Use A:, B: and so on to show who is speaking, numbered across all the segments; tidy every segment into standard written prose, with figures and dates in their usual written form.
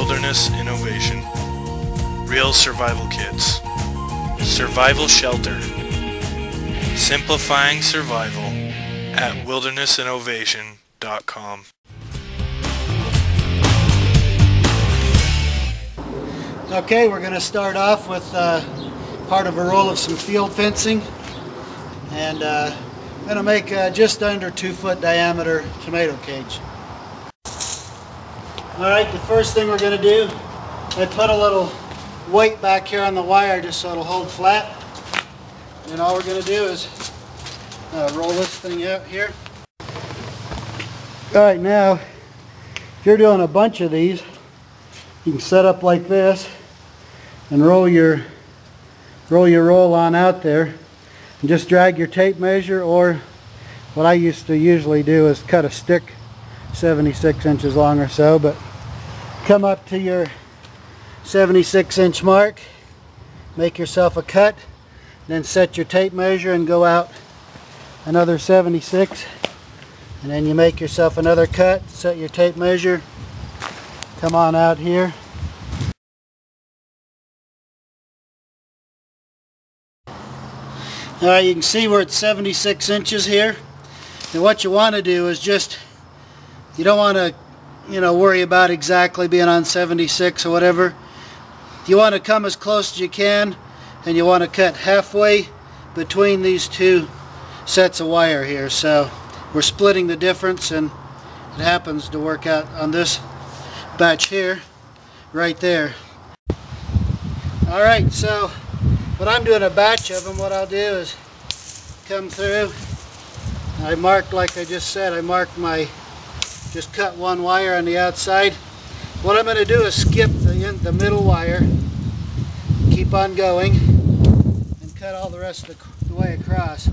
A: Wilderness Innovation. Real survival kits. Survival shelter. Simplifying survival at wildernessinnovation.com.
B: Okay, we're going to start off with part of a roll of some field fencing, and I'm going to make just under 2-foot diameter tomato cage. Alright, the first thing we're going to do, I put a little weight back here on the wire just so it'll hold flat. And all we're going to do is roll this thing out here. Alright, now if you're doing a bunch of these, you can set up like this and roll your roll on out there and just drag your tape measure, or what I used to usually do is cut a stick 76 inches long or so, but come up to your 76-inch mark, make yourself a cut, then set your tape measure and go out another 76, and then you make yourself another cut, set your tape measure, come on out here. Alright, you can see we're at 76 inches here, and what you want to do is just, you don't want to worry about exactly being on 76 or whatever. You want to come as close as you can, and you want to cut halfway between these two sets of wire here. So we're splitting the difference, and it happens to work out on this batch here, right there. Alright, so when I'm doing a batch of them, what I'll do is come through. I marked, like I just said, just cut one wire on the outside. What I'm going to do is skip the middle wire, keep on going, and cut all the rest of the way across.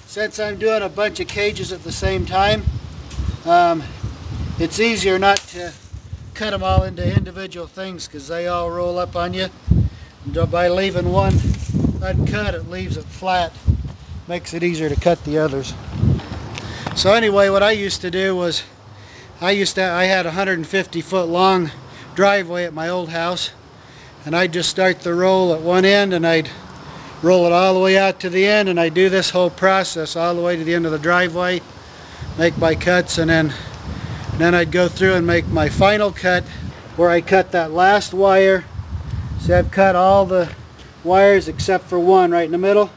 B: Since I'm doing a bunch of cages at the same time, it's easier not to cut them all into individual things because they all roll up on you. And by leaving one uncut, it leaves it flat, makes it easier to cut the others. So anyway, what I used to do was, I had a 150-foot long driveway at my old house, and I'd just start the roll at one end, and I'd roll it all the way out to the end, and I'd do this whole process all the way to the end of the driveway, make my cuts, and then I'd go through and make my final cut where I cut that last wire. So I've cut all the wires except for one right in the middle.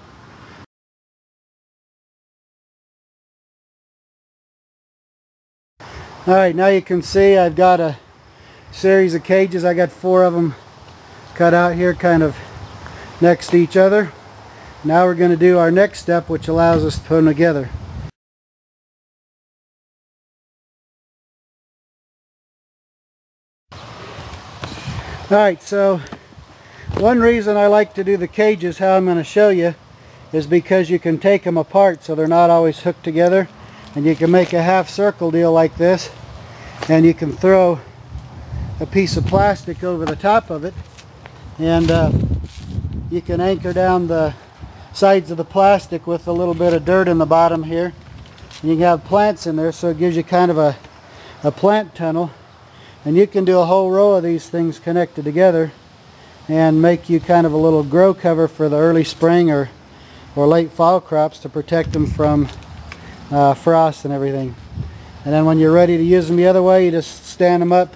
B: Alright, now you can see I've got a series of cages. I got 4 of them cut out here kind of next to each other. Now we're going to do our next step, which allows us to put them together. Alright, so one reason I like to do the cages, how I'm going to show you, is because you can take them apart so they're not always hooked together. And you can make a half circle deal like this, and you can throw a piece of plastic over the top of it, and you can anchor down the sides of the plastic with a little bit of dirt in the bottom here. And you can have plants in there, so it gives you kind of a plant tunnel, and you can do a whole row of these things connected together and make you kind of a little grow cover for the early spring or late fall crops to protect them from frost and everything. And then when you're ready to use them the other way, you just stand them up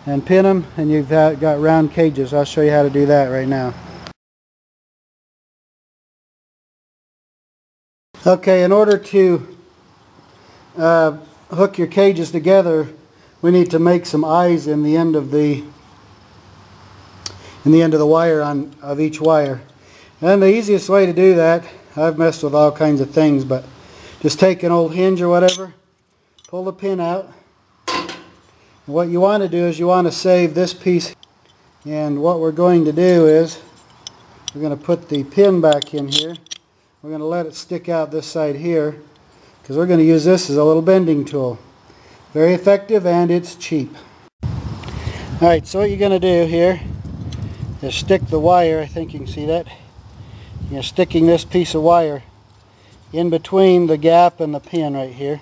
B: and pin them, and you've got round cages. I'll show you how to do that right now. Okay, in order to hook your cages together, we need to make some eyes in the end of the wire of each wire. And the easiest way to do that, I've messed with all kinds of things, but just take an old hinge or whatever, pull the pin out. And what you want to do is you want to save this piece. And what we're going to do is we're going to put the pin back in here. We're going to let it stick out this side here because we're going to use this as a little bending tool. Very effective, and it's cheap. Alright, so what you're going to do here is stick the wire, I think you can see that. You're sticking this piece of wire in between the gap and the pin right here.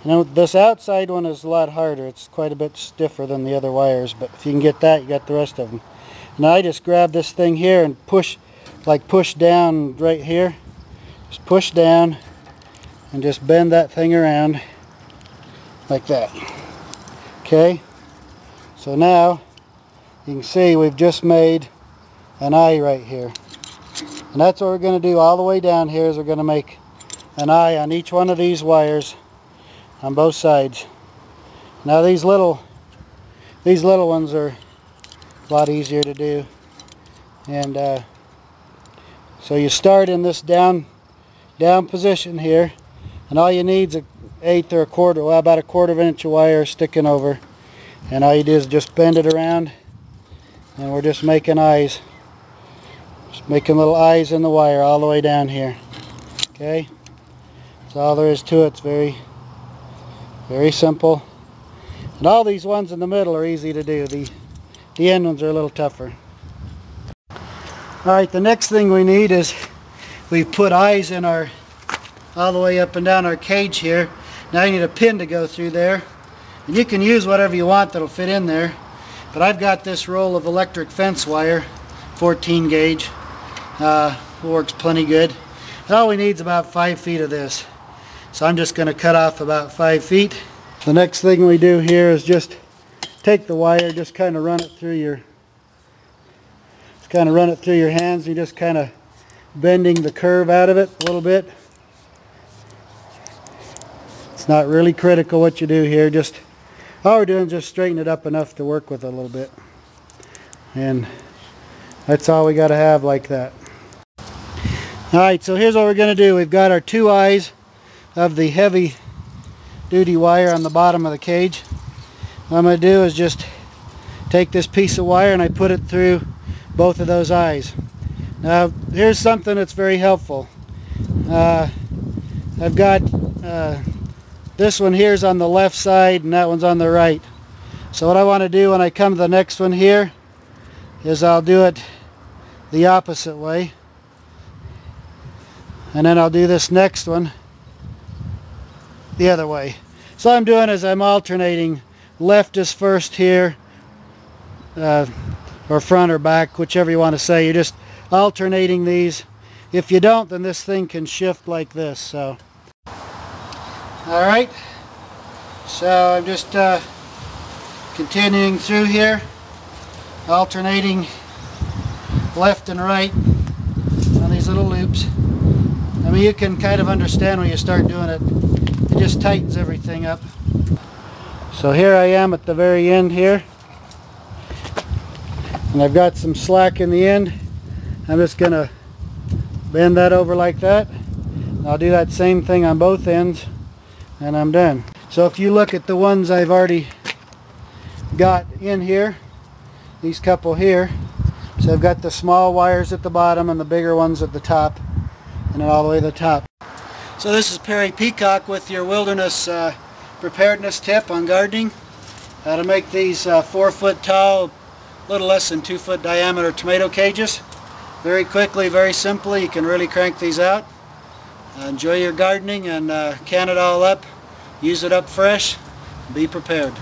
B: Now this outside one is a lot harder. It's quite a bit stiffer than the other wires, but if you can get that, you got the rest of them. Now I just grab this thing here and push down right here. Just push down and just bend that thing around like that. Okay, so now you can see we've just made an eye right here. And that's what we're going to do all the way down here, is we're going to make an eye on each one of these wires on both sides. Now these little ones are a lot easier to do. And so you start in this down position here, and all you need is an 1/8 or 1/4, well, about 1/4 inch of wire sticking over, and all you do is just bend it around, and we're just making eyes, just making little eyes in the wire all the way down here. Okay, that's all there is to it. It's very simple, and all these ones in the middle are easy to do. The end ones are a little tougher. Alright, the next thing we need is we've put eyes in our, all the way up and down our cage here. Now you need a pin to go through there. And you can use whatever you want that'll fit in there. But I've got this roll of electric fence wire, 14 gauge. Works plenty good. And all we need is about 5 feet of this. So I'm just going to cut off about 5 feet. The next thing we do here is just take the wire, just kind of run it through your hands. You're just kind of bending the curve out of it a little bit. It's not really critical what you do here. Just all we're doing is just straighten it up enough to work with it a little bit. And that's all we got to have like that. Alright, so here's what we're going to do. We've got our 2 eyes of the heavy duty wire on the bottom of the cage. What I'm going to do is just take this piece of wire and I put it through both of those eyes. Now here's something that's very helpful. I've got this one here is on the left side and that one's on the right. So what I want to do when I come to the next one here is I'll do it the opposite way, and then I'll do this next one the other way. So what I'm doing is I'm alternating. Left is first here, or front or back, whichever you want to say. You're just alternating these. If you don't, then this thing can shift like this. So alright, so I'm just continuing through here, alternating left and right on these little loops. I mean, you can kind of understand when you start doing it. It just tightens everything up. So here I am at the very end here, and I've got some slack in the end. I'm just going to bend that over like that. I'll do that same thing on both ends, and I'm done. So if you look at the ones I've already got in here, these couple here, so I've got the small wires at the bottom and the bigger ones at the top, and then all the way to the top. So this is Perry Peacock with your wilderness preparedness tip on gardening. How to make these 4 foot tall, little less than 2 foot diameter tomato cages. Very quickly, very simply, you can really crank these out. Enjoy your gardening and can it all up. Use it up fresh. Be prepared.